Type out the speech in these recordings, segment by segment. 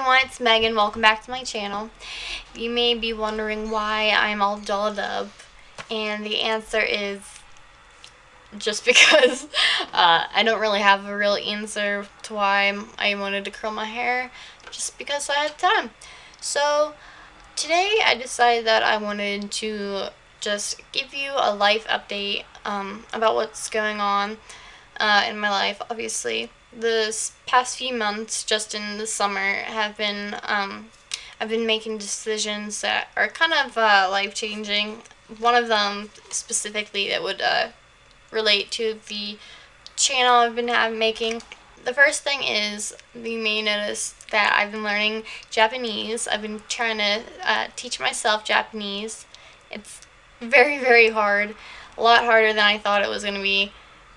everyone, it's Megan. Welcome back to my channel. You may be wondering why I'm all dolled up, and the answer is just because I don't really have a real answer to why I wanted to curl my hair, just because I had time. So today I decided that I wanted to just give you a life update about what's going on in my life. Obviously, this past few months, just in the summer, have been I've been making decisions that are kind of life-changing. One of them specifically that would relate to the channel I've been making. The first thing is, you may notice that I've been learning Japanese. I've been trying to teach myself Japanese. It's very, very hard. A lot harder than I thought it was going to be.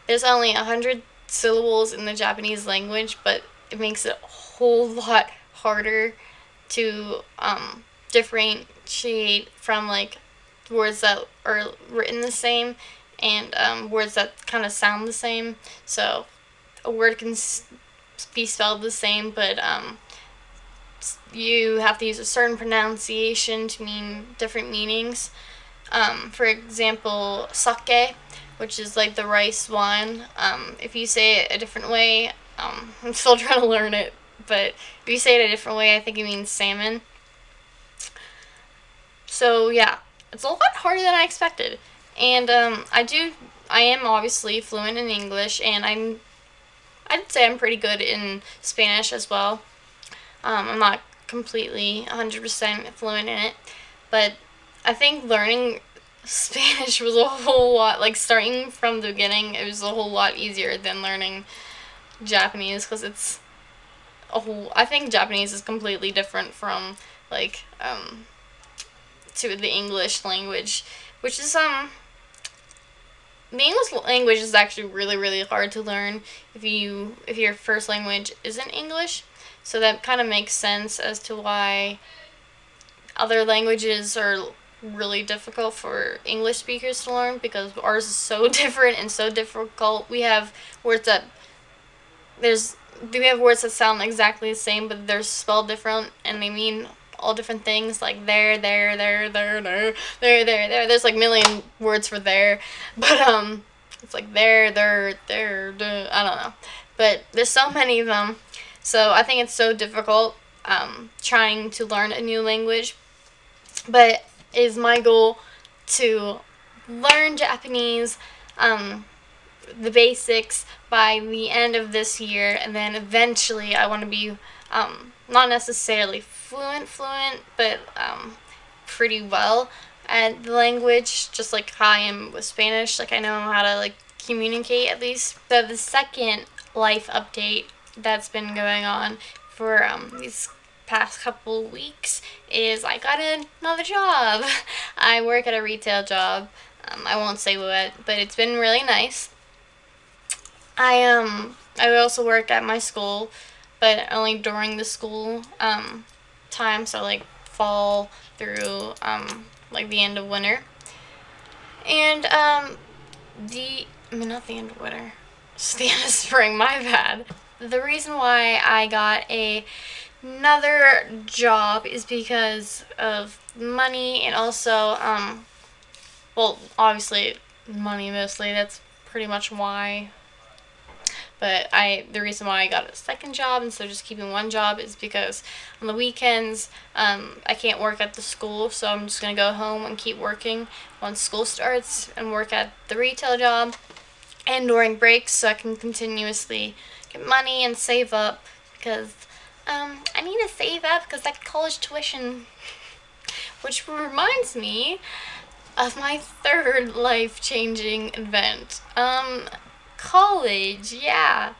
There's only 100 syllables in the Japanese language, but it makes it a whole lot harder to differentiate from like words that are written the same and words that kind of sound the same. So a word can be spelled the same, but you have to use a certain pronunciation to mean different meanings. For example, sake, which is like the rice wine. If you say it a different way, I'm still trying to learn it, but if you say it a different way, I think it means salmon. So yeah, it's a lot harder than I expected. And I am obviously fluent in English, and I'd say I'm pretty good in Spanish as well. I'm not completely 100% fluent in it, but I think learning Spanish was a whole lot, like starting from the beginning, it was a whole lot easier than learning Japanese, because it's I think Japanese is completely different from like to the English language, which is the English language is actually really, really hard to learn if your first language isn't English. So that kind of makes sense as to why other languages are really difficult for English speakers to learn, because ours is so different and so difficult. We have words that sound exactly the same, but they're spelled different and they mean all different things, like there. There's like a million words for there, but it's like there, I don't know. But there's so many of them, so I think it's so difficult trying to learn a new language. But it is my goal to learn Japanese, the basics, by the end of this year, and then eventually I want to be not necessarily fluent, but pretty well at the language, just like how I am with Spanish. Like, I know how to like communicate at least. So the second life update that's been going on for these past couple weeks is I got another job. I work at a retail job. I won't say what, but it's been really nice. I also work at my school, but only during the school time, so like fall through like the end of winter. And not the end of winter, just the end of spring, my bad. The reason why I got another job is because of money, and also well, obviously money mostly. That's pretty much why. But the reason why I got a second job instead of just keeping one job is because on the weekends I can't work at the school, so I'm just gonna go home and keep working once school starts and work at the retail job and during breaks, so I can continuously get money and save up, because I need to save up because that college tuition. Which reminds me of my third life-changing event. College, yeah.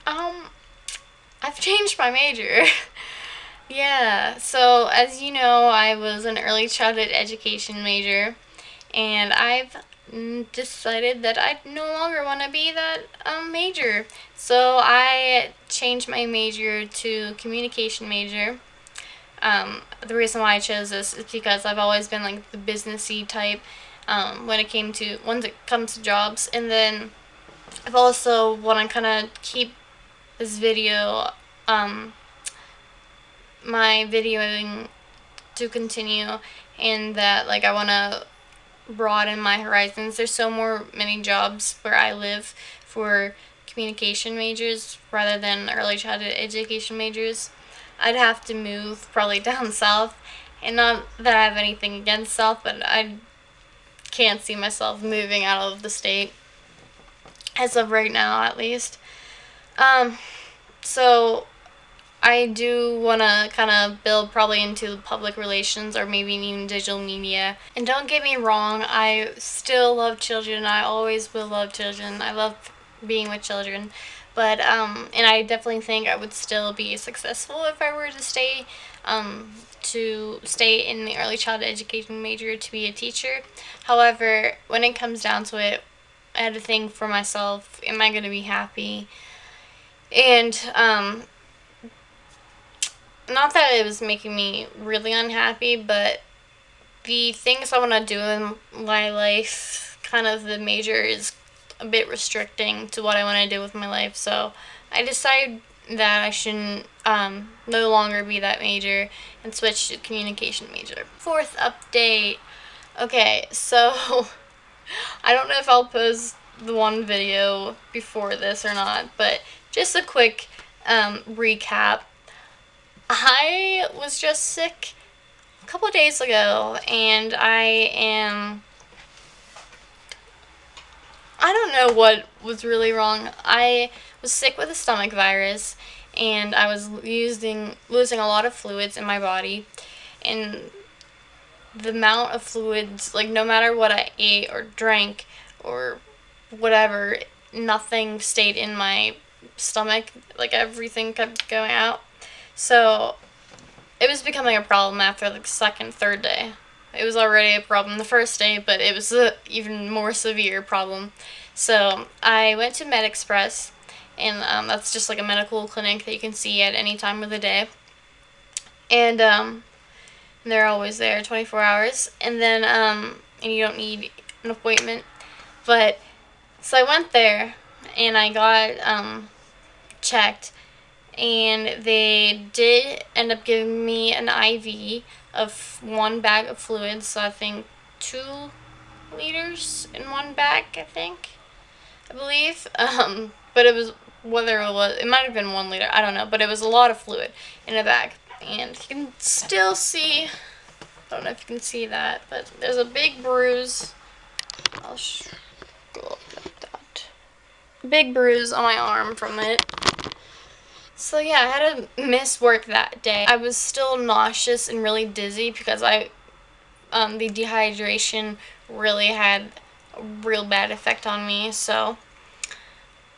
I've changed my major. Yeah, so as you know, I was an early childhood education major, and I've decided that I no longer want to be that major. So I changed my major to communication major. The reason why I chose this is because I've always been like the businessy type when it comes to jobs, and then I've also want to kind of keep this video my videoing to continue, and that like I want to broaden my horizons. There's so many jobs where I live for communication majors rather than early childhood education majors. I'd have to move probably down south, and not that I have anything against south, but I can't see myself moving out of the state as of right now, at least. So I do want to kind of build probably into public relations or maybe even digital media. And don't get me wrong, I still love children. I always will love children. I love being with children. But, and I definitely think I would still be successful if I were to stay in the early childhood education major to be a teacher. However, when it comes down to it, I had to think for myself, am I going to be happy? And, not that it was making me really unhappy, but the things I want to do in my life, kind of the major is a bit restricting to what I want to do with my life. So I decided that I shouldn't no longer be that major and switch to communication major. Fourth update. Okay, so I don't know if I'll post the one video before this or not, but just a quick recap. I was just sick a couple of days ago, and I don't know what was really wrong. I was sick with a stomach virus, and I was losing a lot of fluids in my body, and the amount of fluids, like no matter what I ate or drank or whatever, nothing stayed in my stomach. Like everything kept going out. So it was becoming a problem after the second, third day. It was already a problem the first day, but it was an even more severe problem. So I went to MedExpress, and that's just like a medical clinic that you can see at any time of the day. And they're always there 24 hours. And then and you don't need an appointment. But so I went there, and I got checked. And they did end up giving me an IV of one bag of fluids, so I think 2 liters in one bag, I believe. But it was, it might have been 1 liter, I don't know, but it was a lot of fluid in a bag. And you can still see, I don't know if you can see that, but there's a big bruise. I'll go up like that. Big bruise on my arm from it. So yeah, I had to miss work that day. I was still nauseous and really dizzy because the dehydration really had a real bad effect on me. So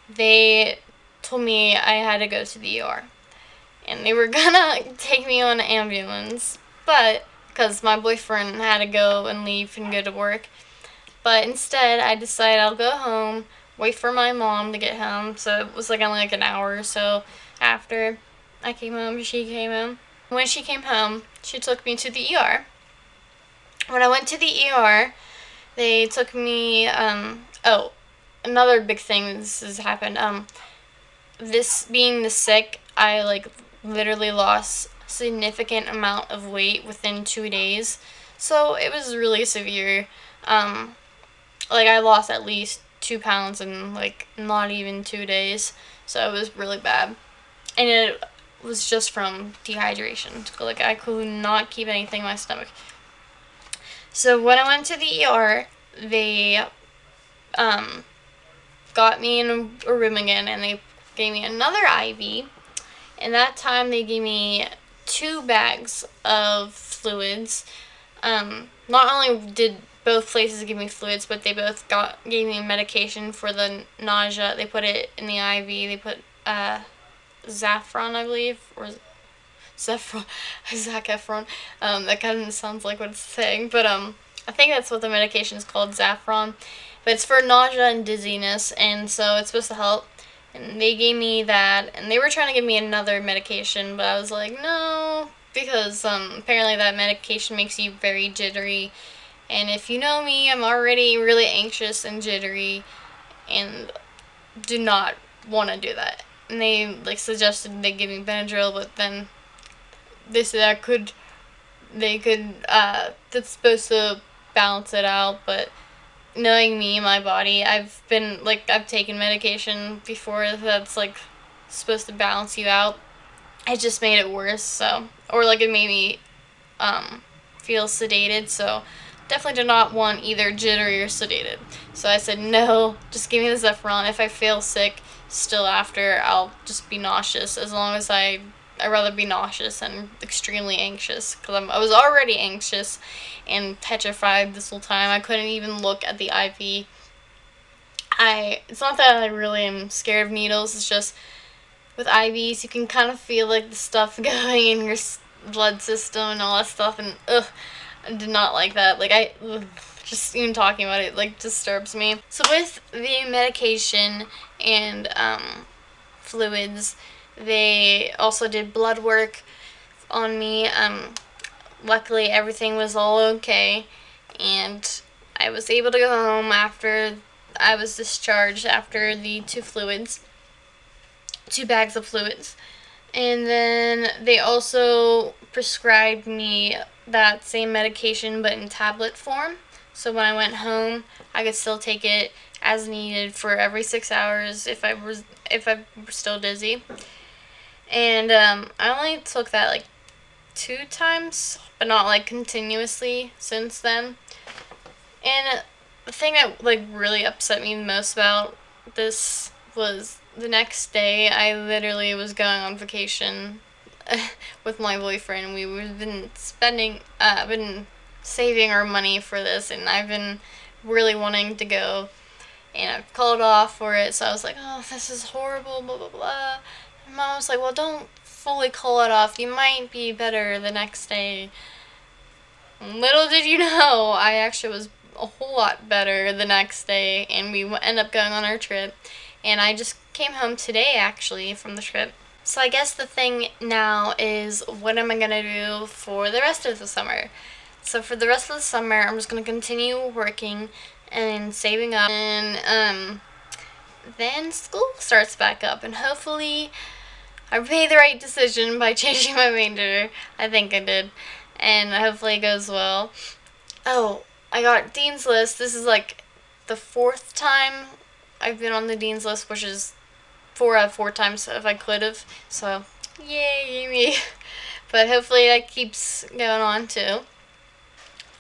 they told me I had to go to the ER. And they were gonna take me on an ambulance, but because my boyfriend had to go and leave and go to work. But instead, I decided I'll go home, wait for my mom to get home. So it was like only like an hour or so after I came home, she came home. When she came home, she took me to the ER. When I went to the ER, they took me, oh, another big thing this has happened. This being this sick, I like literally lost a significant amount of weight within 2 days. So it was really severe. Like I lost at least 2 pounds in like not even 2 days. So it was really bad. And it was just from dehydration. Like I could not keep anything in my stomach. So when I went to the ER, they got me in a room again, and they gave me another IV. And that time they gave me 2 bags of fluids. Not only did both places give me fluids, but they both gave me medication for the nausea. They put it in the IV. They put Zaffron, I believe, or Zac Efron. That kind of sounds like what it's saying, but I think that's what the medication is called, Zaffron. But it's for nausea and dizziness, and so it's supposed to help. And they gave me that, and they were trying to give me another medication, but I was like, no, because apparently that medication makes you very jittery. And if you know me, I'm already really anxious and jittery, and do not want to do that. And they like suggested they give me Benadryl, but then they said that's supposed to balance it out, but knowing me, my body, I've taken medication before that's like supposed to balance you out. It just made it worse, so, or like it made me feel sedated, so definitely did not want either jittery or sedated. So I said, no, just give me the Zephyron. If I feel sick still after, I'll just be nauseous, as long as I'd rather be nauseous than extremely anxious, because I was already anxious and petrified this whole time. I couldn't even look at the IV. It's not that I really am scared of needles, it's just with IVs, you can kind of feel like the stuff going in your blood system and all that stuff, and ugh, I did not like that. Like, just even talking about it, like, disturbs me. So with the medication and fluids, they also did blood work on me. Luckily, everything was all okay, and I was able to go home after I was discharged after the 2 bags of fluids. And then they also prescribed me that same medication but in tablet form. So when I went home, I could still take it as needed for every 6 hours if I were still dizzy. And I only took that like 2 times, but not like continuously since then. And the thing that like really upset me the most about this was the next day. I literally was going on vacation with my boyfriend. We've been been saving our money for this, and I've been really wanting to go, and I've called off for it. So I was like, oh, this is horrible, blah blah blah. And Mom was like, well, don't fully call it off. You might be better the next day. Little did you know, I actually was a whole lot better the next day, and we ended up going on our trip. And I just came home today, actually, from the trip. So I guess the thing now is, what am I going to do for the rest of the summer? So for the rest of the summer, I'm just going to continue working and saving up. And then school starts back up. And hopefully I made the right decision by changing my major. I think I did. And hopefully it goes well. Oh, I got Dean's List. This is like the 4th time I've been on the Dean's List, which is 4 out of 4 times if I could have. So, yay me. But hopefully that keeps going on too.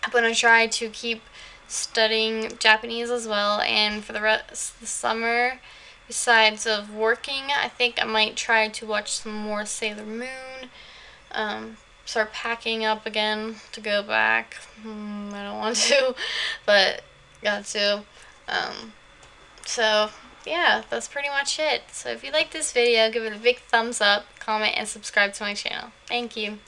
I'm going to try to keep studying Japanese as well. And for the rest of the summer, besides of working, I think I might try to watch some more Sailor Moon. Start packing up again to go back. I don't want to, but got to. So yeah, that's pretty much it. So if you like this video, give it a big thumbs up, comment, and subscribe to my channel. Thank you.